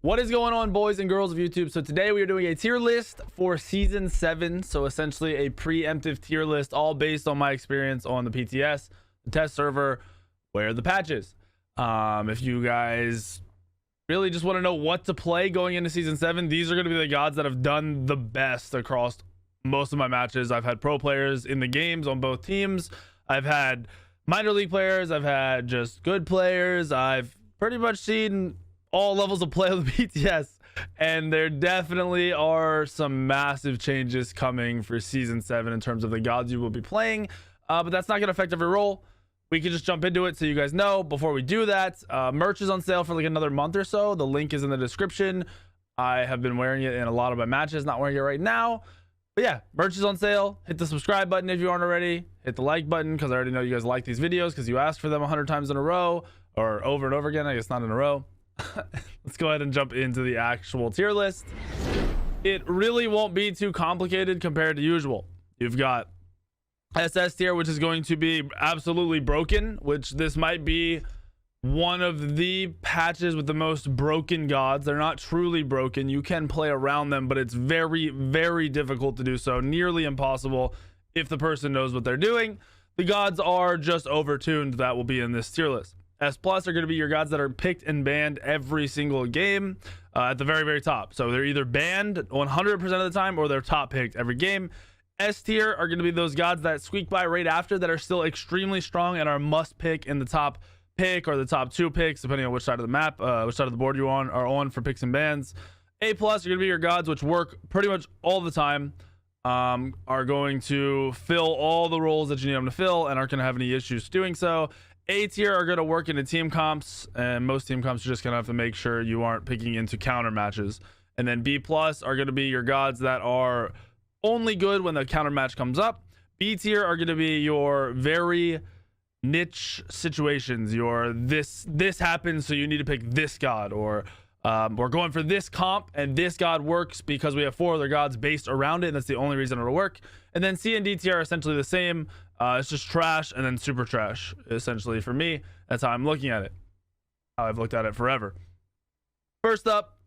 What is going on, boys and girls of YouTube? So today we are doing a tier list for season 7. So essentially a preemptive tier list, all based on my experience on the PTS, the test server, where the patch is. If you guys really just want to know what to play going into season 7, these are going to be the gods that have done the best across most of my matches. I've had pro players in the games on both teams. I've had minor league players. I've had just good players. I've pretty much seen all levels of play of the PTS, and there definitely are some massive changes coming for season 7 in terms of the gods you will be playing, but that's not going to affect every role. We can just jump into it so you guys know. Before we do that, merch is on sale for like another month or so. The link is in the description. I have been wearing it in a lot of my matches, not wearing it right now, but yeah, merch is on sale. Hit the subscribe button if you aren't already. Hit the like button because I already know you guys like these videos because you asked for them 100 times in a row, or over and over again. I guess not in a row. Let's go ahead and jump into the actual tier list. It really won't be too complicated compared to usual. You've got SS tier, which is going to be absolutely broken, which this might be one of the patches with the most broken gods. They're not truly broken. You can play around them, but it's very, very difficult to do so. Nearly impossible if the person knows what they're doing. The gods are just overtuned that will be in this tier list. S plus are going to be your gods that are picked and banned every single game at the very, very top. So they're either banned 100% of the time or they're top picked every game. S tier are going to be those gods that squeak by right after that are still extremely strong and are must pick in the top pick or the top 2 picks, depending on which side of the map, which side of the board you are on for picks and bans. A plus are going to be your gods which work pretty much all the time, are going to fill all the roles that you need them to fill and aren't going to have any issues doing so. A tier are going to work into team comps, and most team comps are just going to have to make sure you aren't picking into counter matches. And then B plus are going to be your gods that are only good when the counter match comes up. B tier are going to be your very niche situations. Your this happens, so you need to pick this god, or we're going for this comp and this god works because we have 4 other gods based around it, and that's the only reason it'll work. And then C and D tier are essentially the same. It's just trash and then super trash, essentially. For me, that's how I'm looking at it, how I've looked at it forever. First up,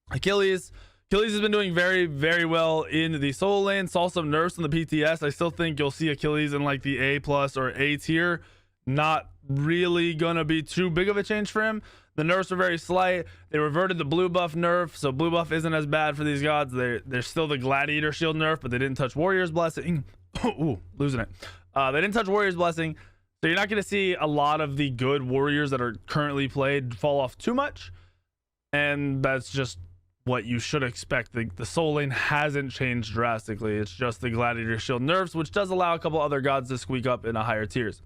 Achilles. Achilles has been doing very, very well in the solo lane. Saw some nerfs in the PTS. I still think you'll see Achilles in like the A plus or A tier. Not really gonna be too big of a change for him. The nerfs are very slight. They reverted the blue buff nerf, so blue buff isn't as bad for these gods. They're still the gladiator shield nerf, but they didn't touch warrior's blessing. Ooh, losing it. They didn't touch warrior's blessing, so you're not going to see a lot of the good warriors that are currently played fall off too much, and that's just what you should expect. The soul lane hasn't changed drastically. It's just the gladiator shield nerfs, which does allow a couple other gods to squeak up in a higher tiers.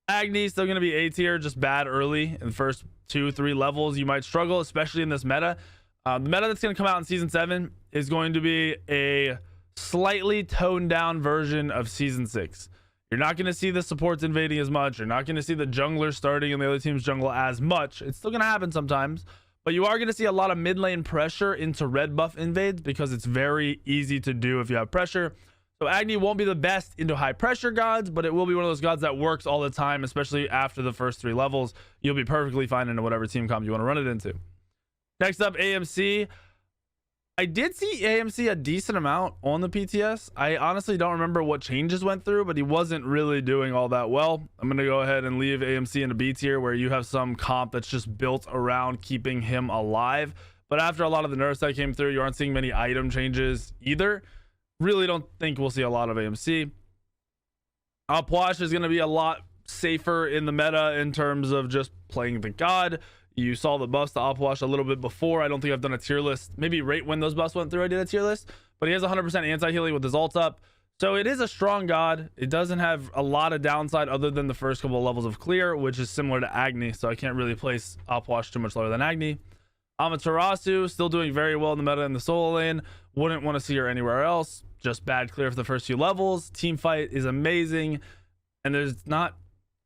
Agni still going to be A tier, just bad early in the first 2-3 levels. You might struggle, especially in this meta. The meta that's going to come out in season 7 is going to be a slightly toned down version of season 6. You're not going to see the supports invading as much. You're not going to see the junglers starting in the other team's jungle as much. It's still going to happen sometimes, but you are going to see a lot of mid lane pressure into red buff invades because it's very easy to do if you have pressure. So Agni won't be the best into high pressure gods, but it will be one of those gods that works all the time, especially after the first 3 levels. You'll be perfectly fine into whatever team comp you want to run it into. Next up, AMC. I did see AMC a decent amount on the PTS. I honestly don't remember what changes went through, but he wasn't really doing all that well. I'm going to go ahead and leave AMC in a B tier where you have some comp that's just built around keeping him alive. But after a lot of the nerfs that came through, you aren't seeing many item changes either. Really don't think we'll see a lot of AMC. Apwash is going to be a lot safer in the meta in terms of just playing the god. You saw the buffs to Apwash a little bit before. I don't think I've done a tier list. Maybe right when those buffs went through, I did a tier list. But he has 100% anti-healing with his ult up. So it is a strong god. It doesn't have a lot of downside other than the first couple of levels of clear, which is similar to Agni. So I can't really place Apwash too much lower than Agni. Amaterasu, still doing very well in the meta in the solo lane. Wouldn't want to see her anywhere else. Just bad clear for the first few levels. Team fight is amazing. And there's not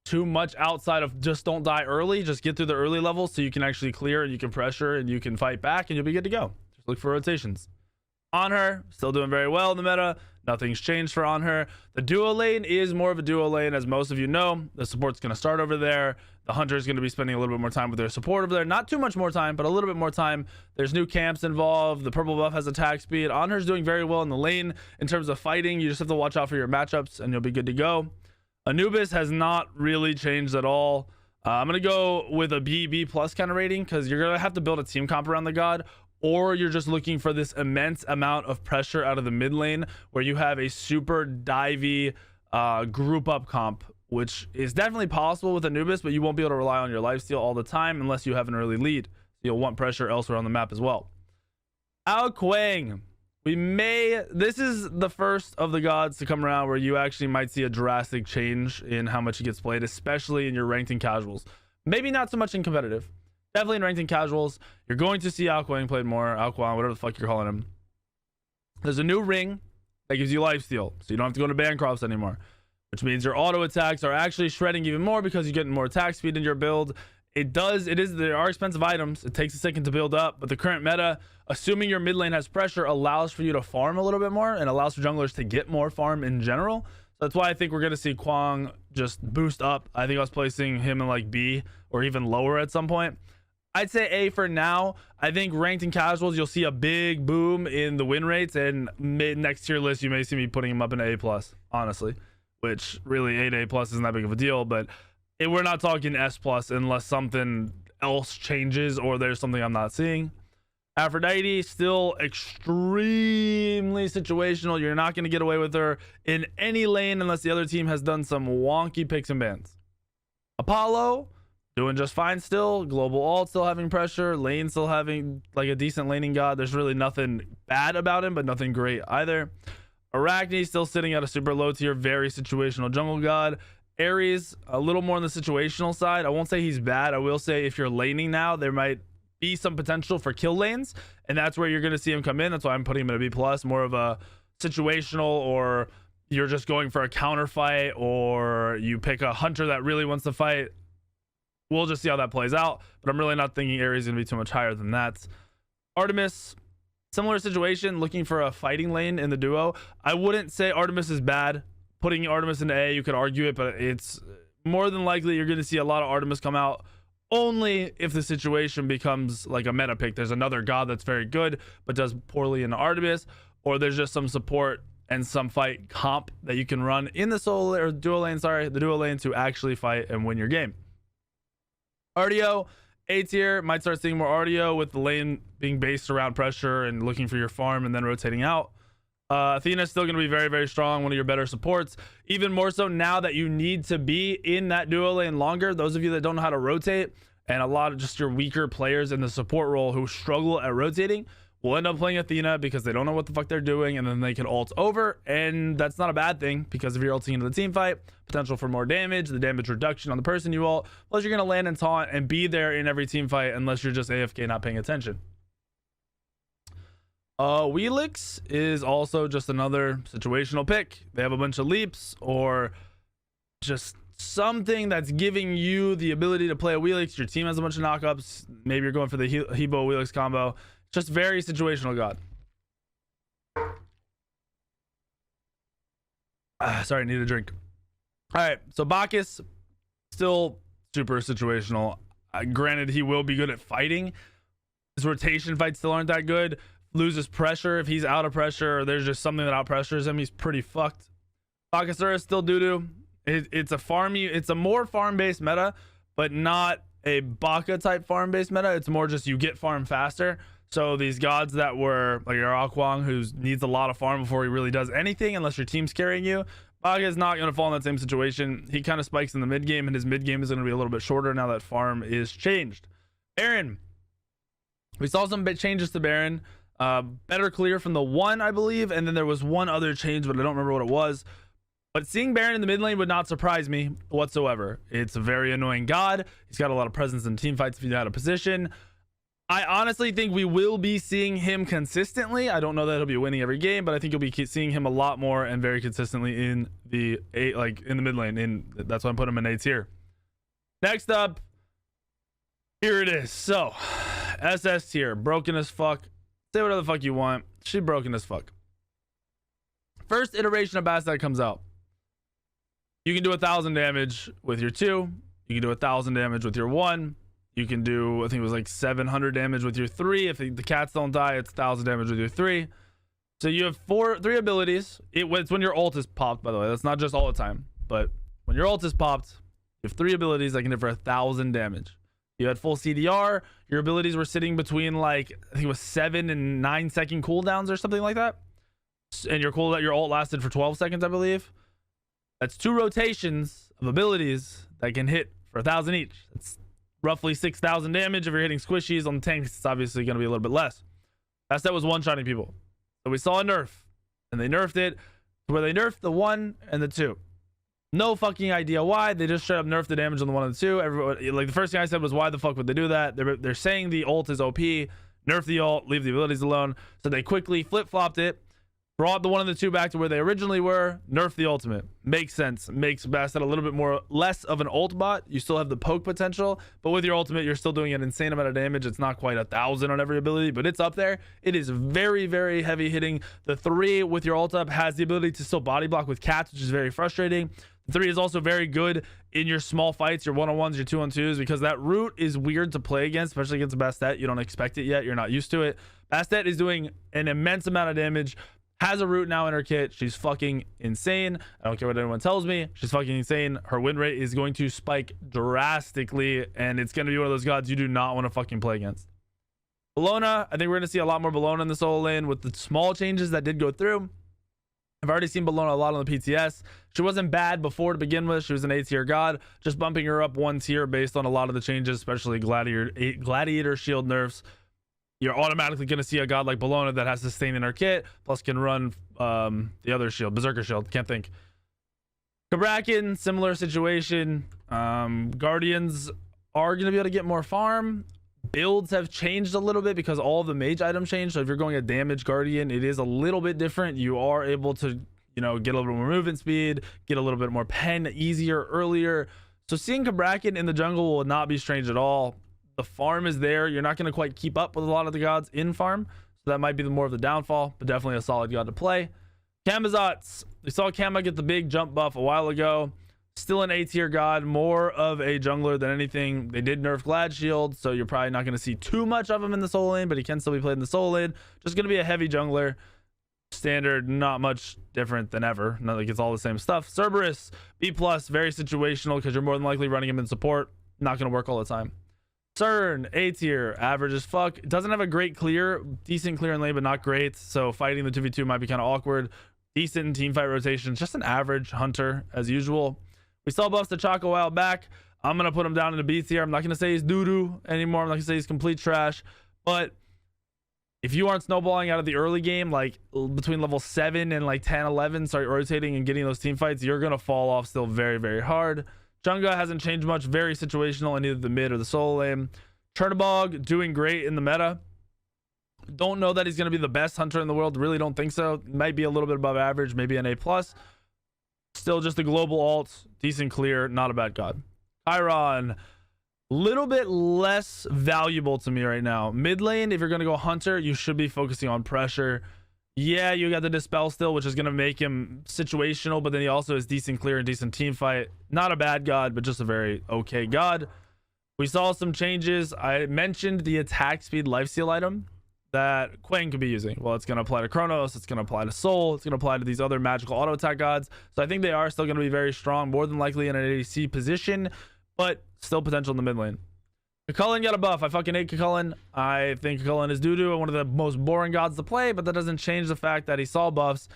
too much outside of just don't die early. Just get through the early levels so you can actually clear and you can pressure and you can fight back and you'll be good to go. Just look for rotations. On her, still doing very well in the meta. Nothing's changed for On her. The duo lane is more of a duo lane, as most of you know. The support's going to start over there. The hunter is going to be spending a little bit more time with their support over there. Not too much more time, but a little bit more time. There's new camps involved. The purple buff has attack speed. On her's doing very well in the lane in terms of fighting. You just have to watch out for your matchups and you'll be good to go. Anubis has not really changed at all. I'm going to go with a B plus kind of rating because you're going to have to build a team comp around the god, or you're just looking for this immense amount of pressure out of the mid lane where you have a super divey group up comp, which is definitely possible with Anubis, but you won't be able to rely on your lifesteal all the time unless you have an early lead. You'll want pressure elsewhere on the map as well. Ao Kuang. This is the first of the gods to come around where you actually might see a drastic change in how much he gets played, especially in your ranked and casuals. Maybe not so much in competitive. Definitely in ranked and casuals, you're going to see Ao Kuang played more. Ao Kuang, whatever the fuck you're calling him. There's a new ring that gives you lifesteal, so you don't have to go to Bancrofts anymore, which means your auto attacks are actually shredding even more because you're getting more attack speed in your build. There are expensive items. It takes a second to build up, but the current meta, assuming your mid lane has pressure, allows for you to farm a little bit more and allows for junglers to get more farm in general. So that's why I think we're going to see Kuang just boost up. I think I was placing him in like B or even lower at some point. I'd say A for now. I think ranked and casuals, you'll see a big boom in the win rates, and next tier list, you may see me putting him up in A plus, honestly, which really A plus isn't that big of a deal, but we're not talking S plus unless something else changes or there's something I'm not seeing. Aphrodite, still extremely situational. You're not going to get away with her in any lane unless the other team has done some wonky picks and bans. Apollo, doing just fine still. Global ult still having pressure. Lane still having like a decent laning god. There's really nothing bad about him, but nothing great either. Arachne still sitting at a super low tier, very situational jungle god. Ares, a little more on the situational side. I won't say he's bad. I will say if you're laning now, there might be some potential for kill lanes, and that's where you're going to see him come in. That's why I'm putting him at a B plus, more of a situational, or you're just going for a counter fight, or you pick a hunter that really wants to fight. We'll just see how that plays out, but I'm really not thinking Ares is going to be too much higher than that. Artemis, similar situation, looking for a fighting lane in the duo. I wouldn't say Artemis is bad. Putting Artemis into A, you could argue it, but it's more than likely you're going to see a lot of Artemis come out only if the situation becomes like a meta pick. There's another god that's very good but does poorly in Artemis, or there's just some support and some fight comp that you can run in the solo or duo lane, the duo lane, to actually fight and win your game. Artio, A tier, might start seeing more Artio with the lane being based around pressure and looking for your farm and then rotating out. Athena is still going to be very, very strong, one of your better supports, even more so now that you need to be in that duo lane longer. Those of you that don't know how to rotate, and a lot of just your weaker players in the support role who struggle at rotating, will end up playing Athena because they don't know what the fuck they're doing, and then they can ult over, and that's not a bad thing because if you're ulting into the team fight, potential for more damage, the damage reduction on the person you ult, plus you're going to land and taunt and be there in every team fight unless you're just AFK not paying attention. Wheelix is also just another situational pick. They have a bunch of leaps or just something that's giving you the ability to play a Wheelix. Your team has a bunch of knockups. Maybe you're going for the Hebo Wheelix combo. Just very situational god. Sorry, need a drink. All right, so Bacchus, still super situational. Granted, he will be good at fighting. His rotation fights still aren't that good. Loses pressure. If he's out of pressure or there's just something that out pressures him, he's pretty fucked. Bacchus is still doo-doo. It's a more farm-based meta, but not a Baka type farm-based meta. It's more just you get farm faster. So these gods that were like your Ao Kuang, who needs a lot of farm before he really does anything unless your team's carrying you, Baka is not going to fall in that same situation. He kind of spikes in the mid game, and his mid game is going to be a little bit shorter now that farm is changed. Baron, we saw some bit changes to Baron. Better clear from the one, I believe, and then there was one other change, but I don't remember what it was. But seeing Baron in the mid lane would not surprise me whatsoever. It's a very annoying god. He's got a lot of presence in team fights if he's out of position. I honestly think we will be seeing him consistently. I don't know that he'll be winning every game, but I think you'll be seeing him a lot more and very consistently in the mid lane. That's why I'm putting him in A tier. Next up, here it is. So SS tier, broken as fuck. Say whatever the fuck you want. She broken as fuck. First iteration of Bastet comes out. You can do 1,000 damage with your 2. You can do 1,000 damage with your 1. You can do, I think it was like 700 damage with your 3. If the cats don't die, it's 1,000 damage with your 3. So you have 3 abilities. It's when your ult is popped, by the way. That's not just all the time. But when your ult is popped, you have 3 abilities that can hit for 1,000 damage. You had full CDR. Your abilities were sitting between like, I think it was 7 and 9 second cooldowns or something like that. And your ult lasted for 12 seconds, I believe. That's 2 rotations of abilities that can hit for 1,000 each. That's roughly 6,000 damage. If you're hitting squishies on the tanks, it's obviously going to be a little bit less. That was one-shotting people. So we saw a nerf, and they nerfed it to where they nerfed the 1 and the 2. No fucking idea why. They just straight up nerfed the damage on the 1 and the 2. Everyone, like, the first thing I said was, why the fuck would they do that? They're saying the ult is OP. Nerf the ult, leave the abilities alone. So they quickly flip-flopped it, brought the 1 and the 2 back to where they originally were, nerf the ultimate. Makes sense. Makes Bastet a little bit less of an ult bot. You still have the poke potential, but with your ultimate, you're still doing an insane amount of damage. It's not quite 1,000 on every ability, but it's up there. It is very, very heavy hitting. The 3 with your ult up has the ability to still body block with cats, which is very frustrating. The 3 is also very good in your small fights, your 1-on-1s, your 2-on-2s, because that root is weird to play against, especially against Bastet. You don't expect it yet. You're not used to it. Bastet is doing an immense amount of damage. Has a root now in her kit. She's fucking insane. I don't care what anyone tells me. She's fucking insane. Her win rate is going to spike drastically, and it's going to be one of those gods you do not want to fucking play against. Bellona, I think we're going to see a lot more Bellona in the solo lane with the small changes that did go through. I've already seen Bellona a lot on the PTS. She wasn't bad before to begin with. She was an A-tier god. Just bumping her up 1 tier based on a lot of the changes, especially Gladiator shield nerfs. You're automatically going to see a god like Bellona that has sustain in her kit, plus can run the other shield, Berserker shield. Can't think. Kabrakan, similar situation. Guardians are going to be able to get more farm. Builds have changed a little bit because all of the mage items changed. So if you're going a damage Guardian, it is a little bit different. You are able to, you know, get a little bit more movement speed, get a little bit more pen easier, earlier. So seeing Kabrakan in the jungle will not be strange at all. The farm is there. You're not going to quite keep up with a lot of the gods in farm, so that might be more of the downfall, but definitely a solid god to play. Camazotz, we saw Kama get the big jump buff a while ago. Still an A-tier god, more of a jungler than anything. They did nerf Glad Shield, so you're probably not going to see too much of him in the solo lane, but he can still be played in the solo lane. Just going to be a heavy jungler. Standard, not much different than ever. Not like it's all the same stuff. Cerberus, B+, very situational because you're more than likely running him in support. Not going to work all the time. CERN, A tier, average as fuck. It doesn't have a great clear, decent clear in lane, but not great. So fighting the 2v2 might be kind of awkward. Decent in team fight rotations, just an average hunter as usual. We saw buffs to Chalk a while back. I'm going to put him down in a B tier. I'm not going to say he's doo-doo anymore. I'm not going to say he's complete trash. But if you aren't snowballing out of the early game, like between level 7 and like 10, 11, start rotating and getting those team fights, you're going to fall off still very, very hard. Chunga hasn't changed much, very situational in either the mid or the solo lane. Chernobog doing great in the meta. Don't know that he's going to be the best hunter in the world. Really don't think so. Might be a little bit above average, maybe an A+. Still just a global alt, decent clear, not a bad god. Chiron, little bit less valuable to me right now. Mid lane, if you're going to go hunter, you should be focusing on pressure. Yeah, you got the dispel still, which is going to make him situational, but then he also has decent clear and decent team fight. Not a bad god, but just a very okay god. We saw some changes. I mentioned the attack speed lifesteal item that Quang could be using. Well, it's going to apply to Kronos, it's going to apply to Soul, it's going to apply to these other magical auto attack gods. So I think they are still going to be very strong, more than likely in an ADC position, but still potential in the mid lane. Cucullin got a buff. I fucking hate Cucullin. I think Cucullin is doo-doo and one of the most boring gods to play, but that doesn't change the fact that he saw buffs.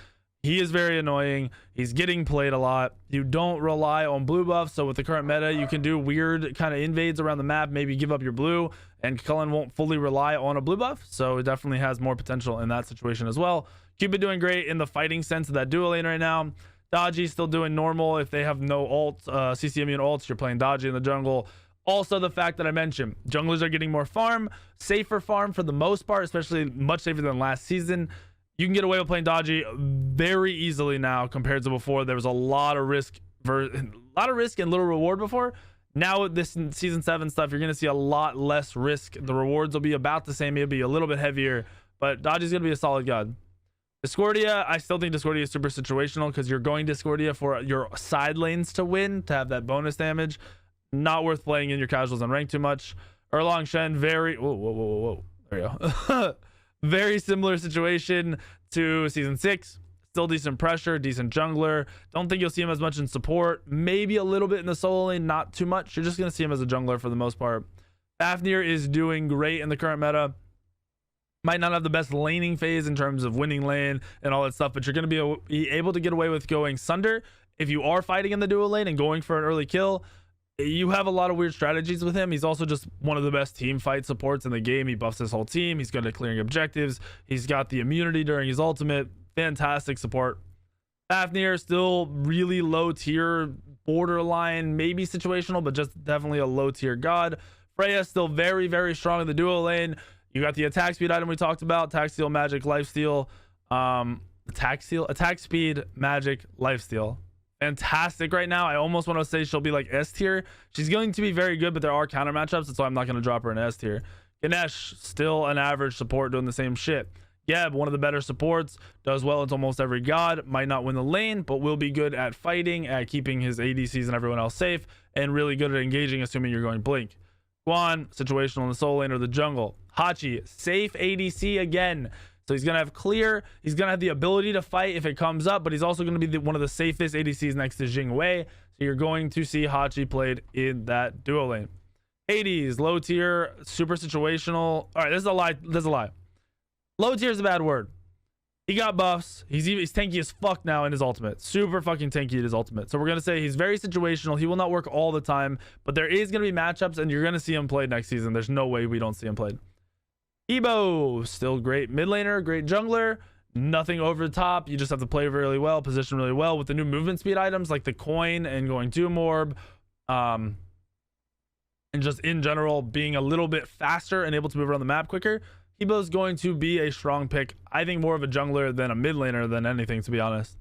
He is very annoying. He's getting played a lot. You don't rely on blue buffs, so with the current meta, you can do weird kind of invades around the map, maybe give up your blue, and Cucullin won't fully rely on a blue buff, so it definitely has more potential in that situation as well. Cupid doing great in the fighting sense of that duo lane right now. Dodgy still doing normal. If they have no ult, CC immune ults, you're playing Dodgy in the jungle. Also, the fact that I mentioned, junglers are getting more farm, safer farm for the most part, especially much safer than last season. You can get away with playing Dodgy very easily now compared to before. There was a lot of risk and little reward before. Now with this season 7 stuff, you're going to see a lot less risk. The rewards will be about the same. It'll be a little bit heavier, but Dodgy's going to be a solid god. Discordia, I still think Discordia is super situational because you're going Discordia for your side lanes to win, to have that bonus damage. Not worth playing in your casuals on rank too much. Erlang Shen, very... Whoa. There you go. Very similar situation to Season 6. Still decent pressure, decent jungler. Don't think you'll see him as much in support. Maybe a little bit in the solo lane, not too much. You're just going to see him as a jungler for the most part. Fafnir is doing great in the current meta. Might not have the best laning phase in terms of winning lane and all that stuff, but you're going to be able to get away with going Sunder. If you are fighting in the duo lane and going for an early kill, you have a lot of weird strategies with him. He's also just one of the best team fight supports in the game. He buffs his whole team. He's good at clearing objectives. He's got the immunity during his ultimate. Fantastic support. Fafnir still really low tier, borderline, maybe situational, but just definitely a low tier god. Freya still very, very strong in the duo lane. You got the attack speed item we talked about, attack steal, magic, lifesteal. Attack speed, magic, lifesteal. Fantastic right now. I almost want to say she'll be like S tier. She's going to be very good, but there are counter matchups, that's why I'm not going to drop her in S tier. Ganesh, still an average support doing the same shit. Geb, one of the better supports, does well into almost every god, might not win the lane, but will be good at fighting, at keeping his ADCs and everyone else safe, and really good at engaging, assuming you're going blink. Guan, situational in the solo lane or the jungle. Hachi, safe ADC again. So he's going to have clear. He's going to have the ability to fight if it comes up, but he's also going to be one of the safest ADCs next to Jing Wei. So you're going to see Hachi played in that duo lane. Hades, low tier, super situational. All right, this is a lie. This is a lie. Low tier is a bad word. He got buffs. He's tanky as fuck now in his ultimate. Super fucking tanky in his ultimate. So we're going to say he's very situational. He will not work all the time, but there is going to be matchups and you're going to see him played next season. There's no way we don't see him played. Ebo, still great mid laner, great jungler. Nothing over the top. You just have to play really well, position really well with the new movement speed items like the coin and going Doom Orb. And just in general, being a little bit faster and able to move around the map quicker. Ebo is going to be a strong pick. I think more of a jungler than a mid laner than anything, to be honest.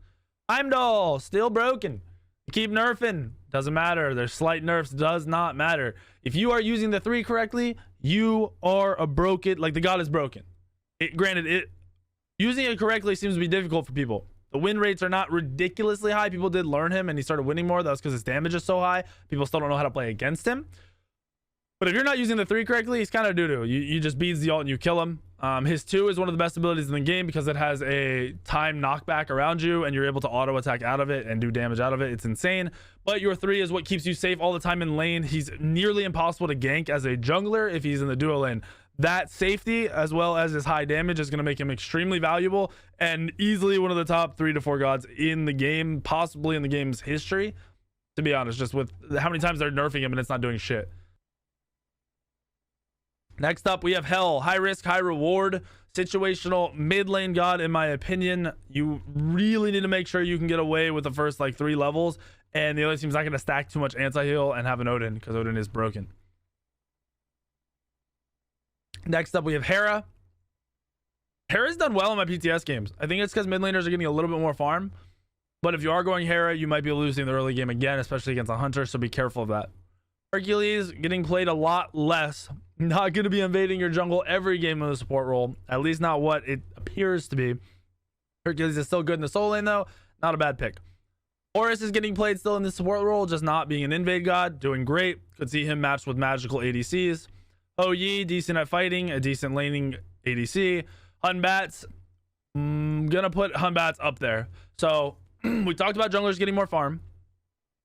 Heimdall, still broken. Keep nerfing. Doesn't matter. There's slight nerfs. Does not matter. If you are using the 3 correctly, you are a broken, like the god is broken. Granted, using it correctly seems to be difficult for people. The win rates are not ridiculously high. People did learn him and he started winning more. That was because his damage is so high. People still don't know how to play against him. But if you're not using the 3 correctly, he's kind of doo-doo. You just beats the ult and you kill him. His 2 is one of the best abilities in the game because it has a time knockback around you and you're able to auto attack out of it and do damage out of it. It's insane. But your 3 is what keeps you safe all the time in lane. He's nearly impossible to gank as a jungler if he's in the duo lane. That safety as well as his high damage is going to make him extremely valuable and easily one of the top 3 to 4 gods in the game, possibly in the game's history, to be honest, just with how many times they're nerfing him and it's not doing shit. Next up, we have Hell. High risk, high reward, situational mid lane god, in my opinion. You really need to make sure you can get away with the first like 3 levels, and the other team's not going to stack too much anti-heal and have an Odin because Odin is broken. Next up, we have Hera. Hera's done well in my PTS games. I think it's because mid laners are getting a little bit more farm, but if you are going Hera, you might be losing the early game again, especially against a hunter, so be careful of that. Hercules getting played a lot less. Not going to be invading your jungle every game in the support role. At least not what it appears to be. Hercules is still good in the solo lane though. Not a bad pick. Horus is getting played still in the support role, just not being an invade god. Doing great. Could see him matched with magical ADCs. Ho Yi, decent at fighting. A decent laning ADC. Hunbats. Gonna put Hunbats up there. So we talked about junglers getting more farm.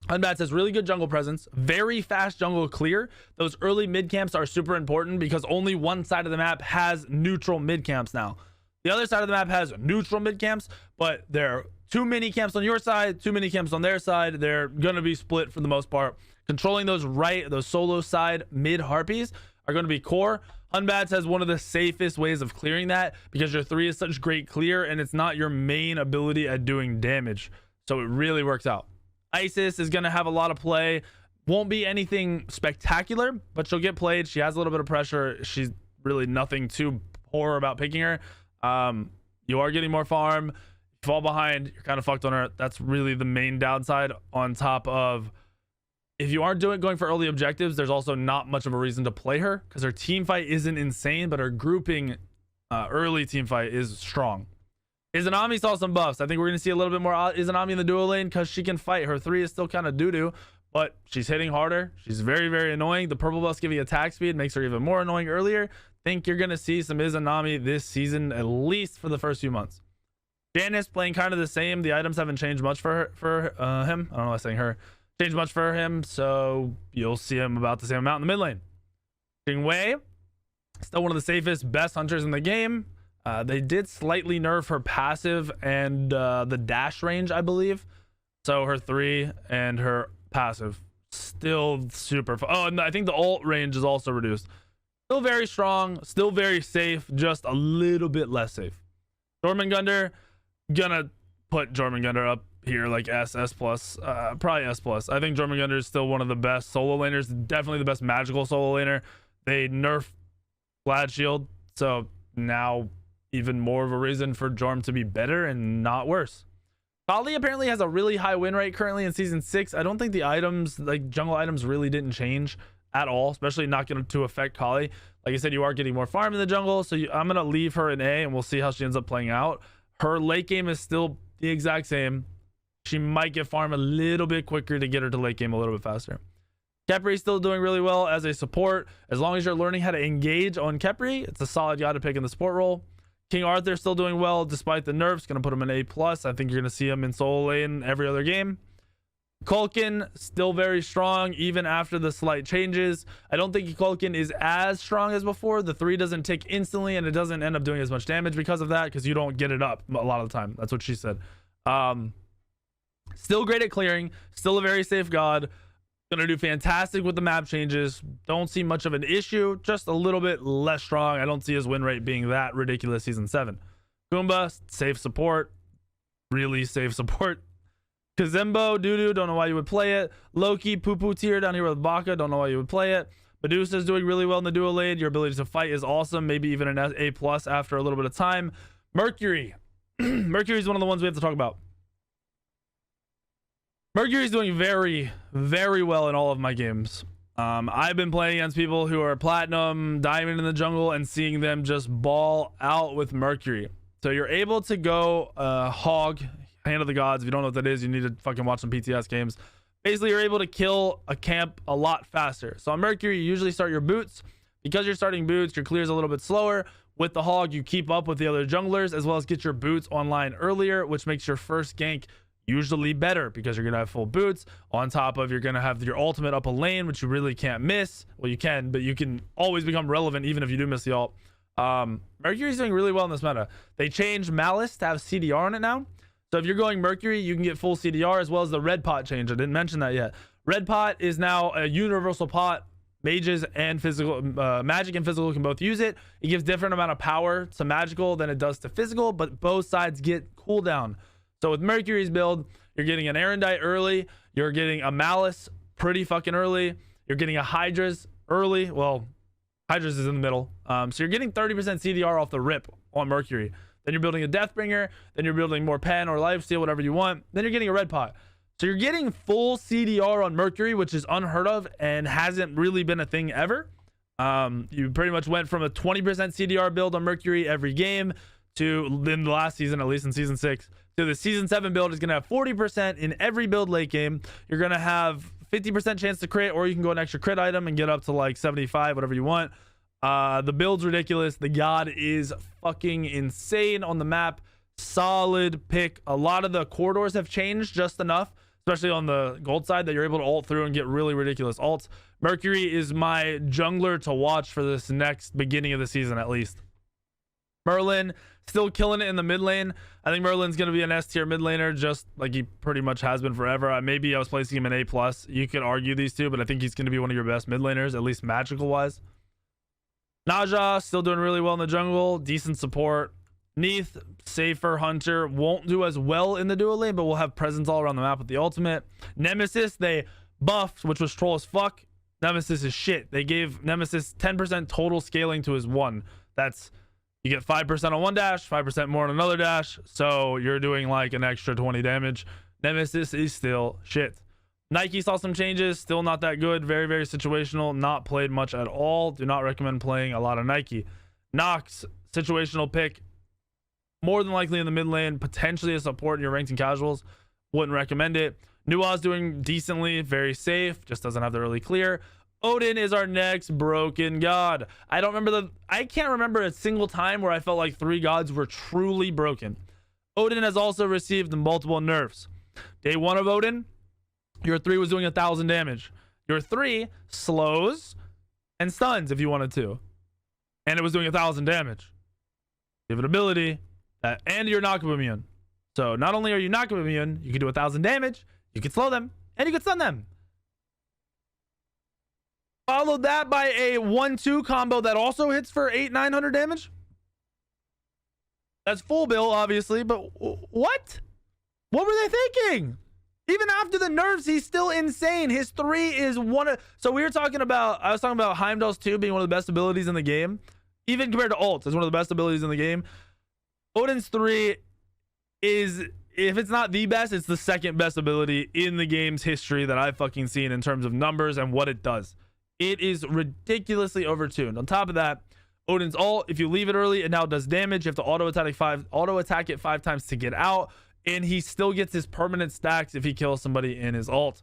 Hunbats has really good jungle presence, very fast jungle clear. Those early mid camps are super important because only one side of the map has neutral mid camps now. The other side of the map has neutral mid camps, but there are too many camps on your side, too many camps on their side. They're going to be split for the most part. Controlling those solo side mid harpies are going to be core. Hunbats has one of the safest ways of clearing that because your 3 is such great clear and it's not your main ability at doing damage. So it really works out. Isis is going to have a lot of play. Won't be anything spectacular, but she'll get played. She has a little bit of pressure. She's really nothing too poor about picking her. You are getting more farm. You fall behind, you're kind of fucked on her. That's really the main downside, on top of if you aren't going for early objectives, there's also not much of a reason to play her because her team fight isn't insane, but her grouping early team fight is strong. Izanami saw some buffs. I think we're going to see a little bit more Izanami in the duo lane because she can fight. Her 3 is still kind of doo-doo, but she's hitting harder. She's very, very annoying. The purple buffs give you attack speed, makes her even more annoying earlier. Think you're going to see some Izanami this season, at least for the first few months. Janice playing kind of the same. The items haven't changed much for him. I don't know why I'm saying her. Changed much for him, so you'll see him about the same amount in the mid lane. Wei, still one of the safest, best hunters in the game. They did slightly nerf her passive and the dash range, I believe. So her 3 and her passive still super. Oh, and I think the ult range is also reduced. Still very strong, still very safe, just a little bit less safe. Jormungandr, gonna put Jormungandr up here like S plus, probably S plus. I think Jormungandr is still one of the best solo laners, definitely the best magical solo laner. They nerf Glad Shield, so now even more of a reason for Jorm to be better and not worse. Kali apparently has a really high win rate currently in season 6. I don't think the items, like jungle items, really didn't change at all, especially not going to affect Kali. Like I said, you are getting more farm in the jungle, so I'm going to leave her in A and we'll see how she ends up playing out. Her late game is still the exact same. She might get farm a little bit quicker to get her to late game a little bit faster. Khepri still doing really well as a support. As long as you're learning how to engage on Khepri, it's a solid guy to pick in the support role. King Arthur still doing well despite the nerfs. Gonna put him in A+. I think you're gonna see him in solo lane every other game. Kulkin still very strong even after the slight changes. I don't think Kulkin is as strong as before. The 3 doesn't tick instantly and it doesn't end up doing as much damage because of that, because you don't get it up a lot of the time. That's what she said. Still great at clearing, still a very safe god. Gonna do fantastic with the map changes. Don't see much of an issue, just a little bit less strong. I don't see his win rate being that ridiculous season 7. Goomba, safe support, really safe support. Kazembo, Doodoo, don't know why you would play it. Loki, poo-poo tier down here with Bacchus, don't know why you would play it. Medusa's doing really well in the duo lane. Your ability to fight is awesome, maybe even an A+ after a little bit of time. Mercury. Mercury is one of the ones we have to talk about. Mercury's doing very, very well in all of my games. I've been playing against people who are platinum, diamond in the jungle, and seeing them just ball out with Mercury. So you're able to go hog, Hand of the Gods. If you don't know what that is, you need to fucking watch some PTS games. Basically, you're able to kill a camp a lot faster. So on Mercury, you usually start your boots. Because you're starting boots, your clear's a little bit slower. With the hog, you keep up with the other junglers, as well as get your boots online earlier, which makes your first gank usually better because you're gonna have full boots. On top of, you're gonna have your ultimate up a lane, which you really can't miss. Well, you can, but you can always become relevant even if you do miss the ult. Mercury's doing really well in this meta. They changed Malice to have CDR on it now. So if you're going Mercury, you can get full CDR, as well as the red pot change. I didn't mention that yet. Red pot is now a universal pot. Mages and physical, magic and physical can both use it. It gives different amount of power to magical than it does to physical, but both sides get cooldown. So with Mercury's build, you're getting an Erendite early. You're getting a Malice pretty fucking early. You're getting a Hydra's early. Well, Hydra's is in the middle. So you're getting 30% CDR off the rip on Mercury. Then you're building a Deathbringer. Then you're building more Pen or Lifesteal, whatever you want. Then you're getting a Red Pot. So you're getting full CDR on Mercury, which is unheard of and hasn't really been a thing ever. You pretty much went from a 20% CDR build on Mercury every game to, in the last season, at least in season 6, to the season 7 build is going to have 40% in every build late game. You're going to have 50% chance to crit, or you can go an extra crit item and get up to like 75, whatever you want. The build's ridiculous. The god is fucking insane on the map. Solid pick. A lot of the corridors have changed just enough, especially on the gold side, that you're able to ult through and get really ridiculous ults. Mercury is my jungler to watch for this next beginning of the season, at least. Merlin still killing it in the mid lane. I think Merlin's going to be an S tier mid laner, just like he pretty much has been forever. Maybe I was placing him in A+. You could argue these two, but I think he's going to be one of your best mid laners, at least magical wise. Naja still doing really well in the jungle. Decent support. Neath, safer hunter, won't do as well in the duo lane, but will have presence all around the map with the ultimate. Nemesis, they buffed, which was troll as fuck. Nemesis is shit. They gave Nemesis 10% total scaling to his 1. That's, you get 5% on one dash, 5% more on another dash, so you're doing like an extra 20 damage. Nemesis is still shit. Nike saw some changes, still not that good. Very, very situational. Not played much at all. Do not recommend playing a lot of Nike. Nox, situational pick. More than likely in the mid lane, potentially a support in your ranked and casuals. Wouldn't recommend it. Nua's doing decently, very safe, just doesn't have the early clear. Odin is our next broken god. I can't remember a single time where I felt like 3 gods were truly broken. Odin has also received multiple nerfs. Day 1 of Odin, your 3 was doing 1,000 damage. Your 3 slows and stuns if you wanted to. And it was doing 1,000 damage. You have an ability, and you're knockable immune. So not only are you knockable immune, you can do 1,000 damage, you can slow them, and you can stun them. Followed that by a 1-2 combo that also hits for 800-900 damage. That's full bill, obviously, but what? What were they thinking? Even after the nerfs, he's still insane. His 3 is one of... So I was talking about Heimdall's 2 being one of the best abilities in the game. Even compared to ults, it's one of the best abilities in the game. Odin's 3 is, if it's not the best, it's the second best ability in the game's history that I've fucking seen in terms of numbers and what it does. It is ridiculously overtuned. On top of that, Odin's ult, if you leave it early, it now does damage. You have to auto attack it 5 times to get out, and he still gets his permanent stacks if he kills somebody in his ult.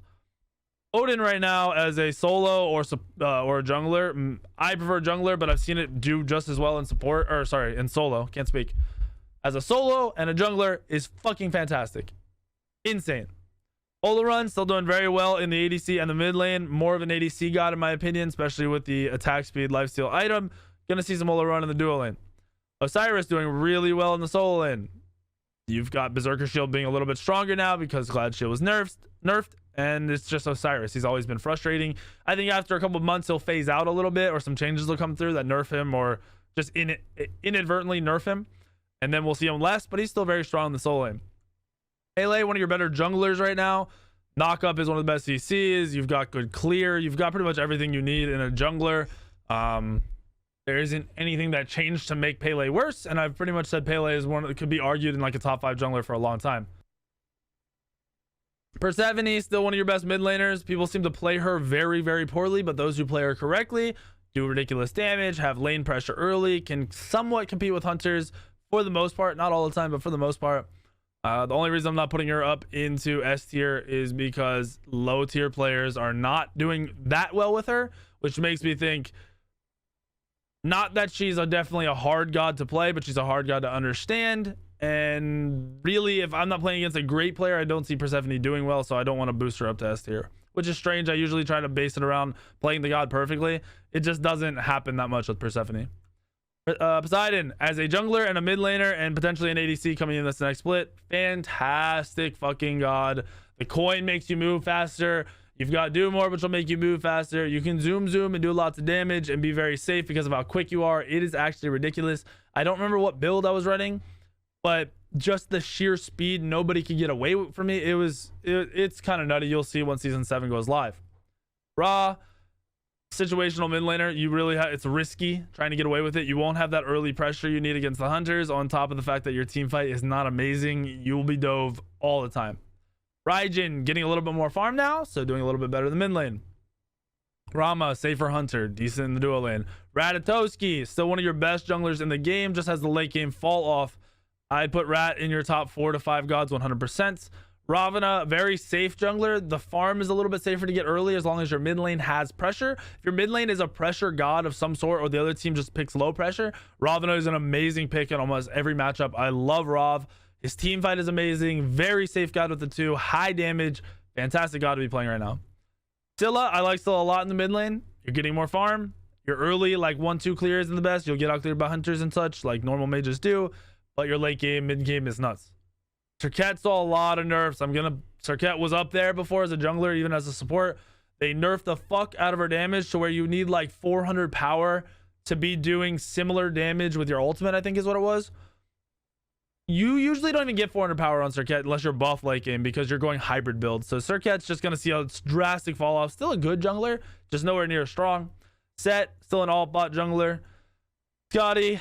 Odin right now as a solo or a jungler, I prefer jungler, but I've seen it do just as well in support, or sorry, in solo. Can't speak. As a solo and a jungler is fucking fantastic. Insane. Olorun still doing very well in the ADC and the mid lane. More of an ADC god in my opinion, especially with the attack speed lifesteal item. Gonna see some Olorun in the duo lane. Osiris doing really well in the solo lane. You've got Berserker Shield being a little bit stronger now because Glad Shield was nerfed, and it's just Osiris. He's always been frustrating. I think after a couple of months he'll phase out a little bit, or some changes will come through that nerf him, or just inadvertently nerf him, and then we'll see him less, but he's still very strong in the solo lane. Pele, one of your better junglers right now. Knockup is one of the best CCs. You've got good clear. You've got pretty much everything you need in a jungler. There isn't anything that changed to make Pele worse, and I've pretty much said Pele is one that could be argued in like a top 5 jungler for a long time. Persephone, still one of your best mid laners. People seem to play her very, very poorly, but those who play her correctly do ridiculous damage, have lane pressure early, can somewhat compete with hunters for the most part. Not all the time, but for the most part. The only reason I'm not putting her up into S tier is because low tier players are not doing that well with her, which makes me think not that she's definitely a hard god to play, but she's a hard god to understand. And really, if I'm not playing against a great player, I don't see Persephone doing well, so I don't want to boost her up to S tier, which is strange. I usually try to base it around playing the god perfectly. It just doesn't happen that much with Persephone. Poseidon as a jungler and a mid laner and potentially an ADC coming in this next split. Fantastic fucking god. The coin makes you move faster. You've got do more, which will make you move faster. You can zoom and do lots of damage and be very safe because of how quick you are. It is actually ridiculous. I don't remember what build I was running, but just the sheer speed, nobody could get away from me. It's kind of nutty. You'll see once season 7 goes live. Ra, situational mid laner, it's risky trying to get away with it. You won't have that early pressure you need against the hunters, on top of the fact that your team fight is not amazing. You'll be dove all the time. Raijin getting a little bit more farm now, so doing a little bit better in the mid lane. Rama, safer hunter, decent in the duo lane. Ratatoski, still one of your best junglers in the game, just has the late game fall off. I'd put Rat in your top 4 to 5 gods 100%. Ravana, very safe jungler. The farm is a little bit safer to get early as long as your mid lane has pressure. If your mid lane is a pressure god of some sort, or the other team just picks low pressure, Ravana is an amazing pick in almost every matchup. I love Rav. His team fight is amazing. Very safe god with the 2. High damage. Fantastic god to be playing right now. Scylla, I like Scylla a lot in the mid lane. You're getting more farm. Your early like 1-2 clear isn't the best. You'll get out cleared by hunters and such like normal mages do, but your late game, mid game is nuts. Serket saw a lot of nerfs. Serket was up there before as a jungler, even as a support. They nerfed the fuck out of her damage to where you need like 400 power to be doing similar damage with your ultimate, I think is what it was. You usually don't even get 400 power on Serket unless you're buff late game because you're going hybrid build. So Serket's just going to see a drastic fall off. Still a good jungler, just nowhere near strong. Set, still an alt bot jungler. Scotty,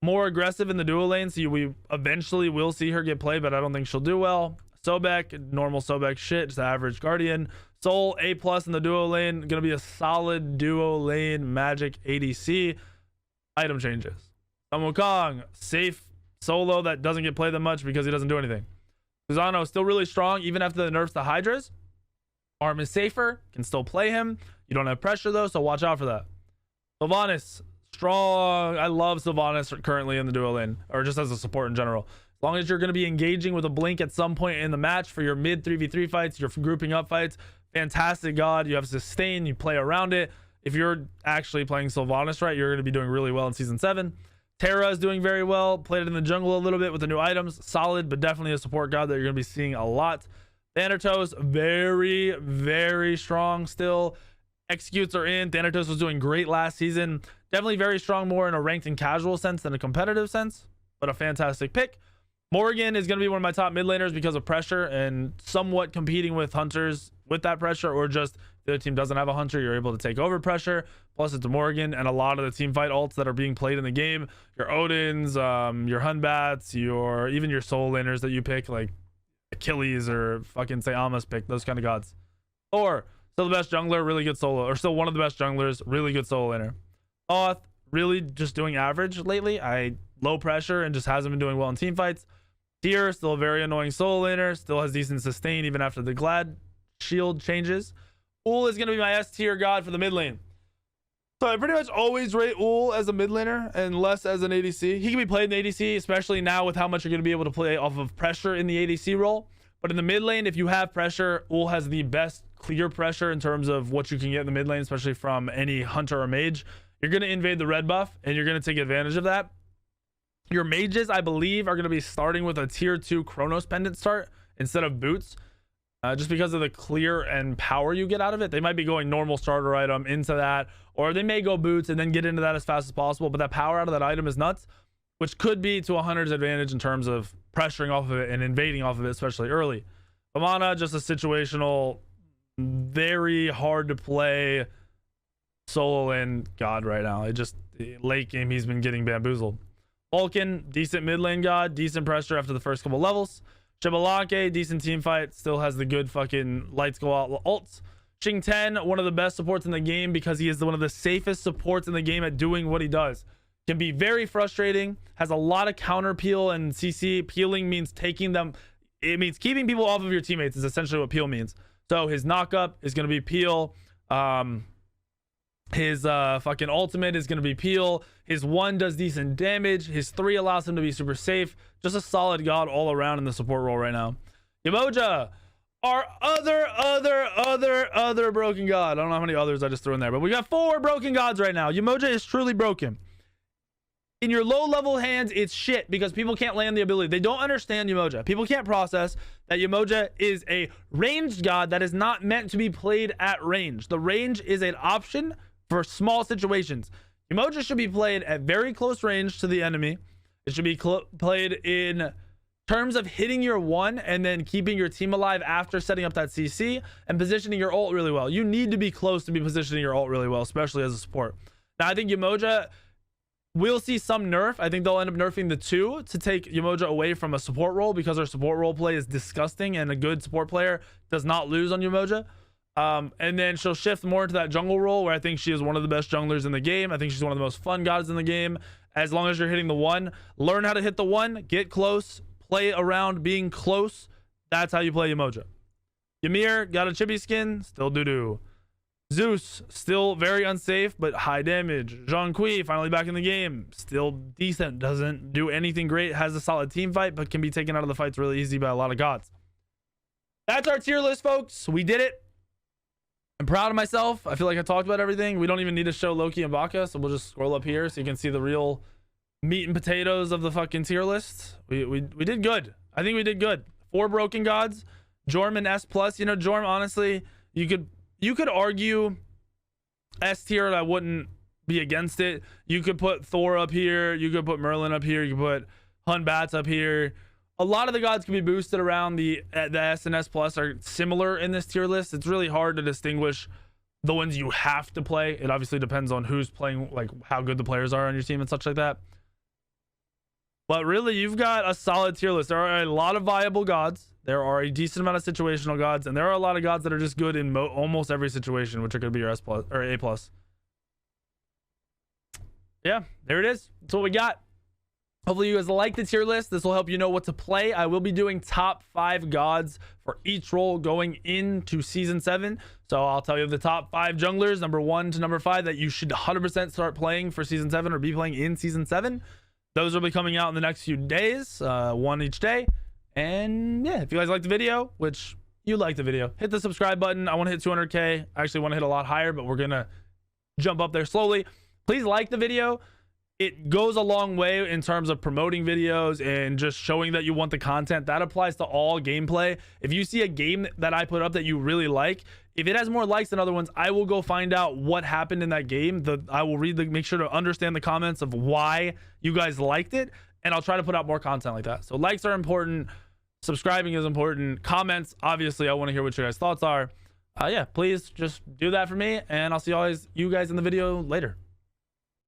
more aggressive in the duo lane, so we eventually will see her get played, but I don't think she'll do well. Sobek, normal Sobek shit, just average guardian. Soul, A+ in the duo lane, gonna be a solid duo lane magic ADC. item changes. Sun Wukong, safe solo that doesn't get played that much because he doesn't do anything. Susano still really strong even after the nerfs to Hydras. Arm is safer, can still play him. You don't have pressure though, so watch out for that. Sylvanas, strong. I love Sylvanas currently in the duo lane, or just as a support in general. As long as you're going to be engaging with a blink at some point in the match for your mid 3v3 fights, your grouping up fights, fantastic god. You have sustain, you play around it. If you're actually playing Sylvanas right, you're going to be doing really well in season 7. Terra is doing very well. Played it in the jungle a little bit with the new items. Solid, but definitely a support god that you're going to be seeing a lot. Thanatos, very, very strong still. Executes are in. Thanatos was doing great last season. Definitely very strong more in a ranked and casual sense than a competitive sense, but a fantastic pick. Morgan is going to be one of my top mid laners because of pressure and somewhat competing with hunters with that pressure, or just the other team doesn't have a hunter, you're able to take over pressure. Plus it's a Morgan and a lot of the team fight ults that are being played in the game. Your Odins, your Hunbats, even your soul laners that you pick, like Achilles or fucking say Amos pick, those kind of gods. Or still the best jungler, really good solo, or still one of the best junglers, really good solo laner. Oth, really just doing average lately. Low pressure and just hasn't been doing well in team fights. Tyr, still a very annoying solo laner, still has decent sustain even after the Glad shield changes. Ul is going to be my S tier god for the mid lane. So I pretty much always rate Ul as a mid laner and less as an ADC. He can be played in ADC, especially now with how much you're going to be able to play off of pressure in the ADC role. But in the mid lane, if you have pressure, Ul has the best clear pressure in terms of what you can get in the mid lane, especially from any hunter or mage. You're going to invade the red buff and you're going to take advantage of that. Your mages, I believe, are going to be starting with a tier 2 Chronos pendant start instead of boots. Just because of the clear and power you get out of it. They might be going normal starter item into that, or they may go boots and then get into that as fast as possible, but that power out of that item is nuts, which could be to a hunter's advantage in terms of pressuring off of it and invading off of it, especially early. Amana, just a situational, very hard to play solo lane god right now. Late game, he's been getting bamboozled. Vulcan, decent mid lane god, decent pressure after the first couple levels. Shibalake, decent team fight, still has the good fucking lights go out ults. Xing 10, one of the best supports in the game because he is one of the safest supports in the game at doing what he does. Can be very frustrating, has a lot of counter peel and CC. Peeling means taking them, it means keeping people off of your teammates is essentially what peel means. So his knockup is going to be peel. His fucking ultimate is going to be peel. His 1 does decent damage. His 3 allows him to be super safe. Just a solid god all around in the support role right now. Yemoja, our other broken god. I don't know how many others I just threw in there, but we got 4 broken gods right now. Yemoja is truly broken. In your low level hands, it's shit because people can't land the ability. They don't understand Yemoja. People can't process that Yemoja is a ranged god that is not meant to be played at range. The range is an option for small situations. Yemoja should be played at very close range to the enemy. It should be played in terms of hitting your 1 and then keeping your team alive after setting up that CC and positioning your ult really well. You need to be close to be positioning your ult really well, especially as a support. Now, I think Yemoja will see some nerf. I think they'll end up nerfing the 2 to take Yemoja away from a support role because her support role play is disgusting and a good support player does not lose on Yemoja. And then she'll shift more into that jungle role where I think she is one of the best junglers in the game. I think she's one of the most fun gods in the game. As long as you're hitting the 1, learn how to hit the 1, get close, play around being close. That's how you play Yemoja. Yamir got a chibi skin, still doo-doo. Zeus, still very unsafe, but high damage. Jean-Qui, finally back in the game, still decent, doesn't do anything great, has a solid team fight, but can be taken out of the fights really easy by a lot of gods. That's our tier list, folks. We did it. I'm proud of myself. I feel like I talked about everything. We don't even need to show Loki and Bacchus, so we'll just scroll up here so you can see the real meat and potatoes of the fucking tier list. We did good. I think we did good. 4 broken gods. Jorm and S+. You know, Jorm, honestly, you could argue S tier, and I wouldn't be against it. You could put Thor up here. You could put Merlin up here. You could put Hunbats up here. A lot of the gods can be boosted around. The S and S+ are similar in this tier list. It's really hard to distinguish the ones you have to play. It obviously depends on who's playing, like how good the players are on your team and such like that. But really, you've got a solid tier list. There are a lot of viable gods. There are a decent amount of situational gods, and there are a lot of gods that are just good in almost every situation, which are going to be your S+ or A+. yeah, there it is. That's what we got. Hopefully you guys like the tier list. This will help you know what to play. I will be doing top 5 gods for each role going into season 7. So I'll tell you the top 5 junglers, number 1 to number 5, that you should 100% start playing for season 7 or be playing in season 7. Those will be coming out in the next few days, 1 each day. And yeah, if you guys like the video, which you like the video, hit the subscribe button. I want to hit 200K. I actually want to hit a lot higher, but we're going to jump up there slowly. Please like the video. It goes a long way in terms of promoting videos and just showing that you want the content. That applies to all gameplay. If you see a game that I put up that you really like, if it has more likes than other ones, I will go find out what happened in that game. I will make sure to understand the comments of why you guys liked it, and I'll try to put out more content like that. So likes are important. Subscribing is important. Comments, obviously, I want to hear what your guys' thoughts are. Yeah, please just do that for me, and I'll see you guys in the video later.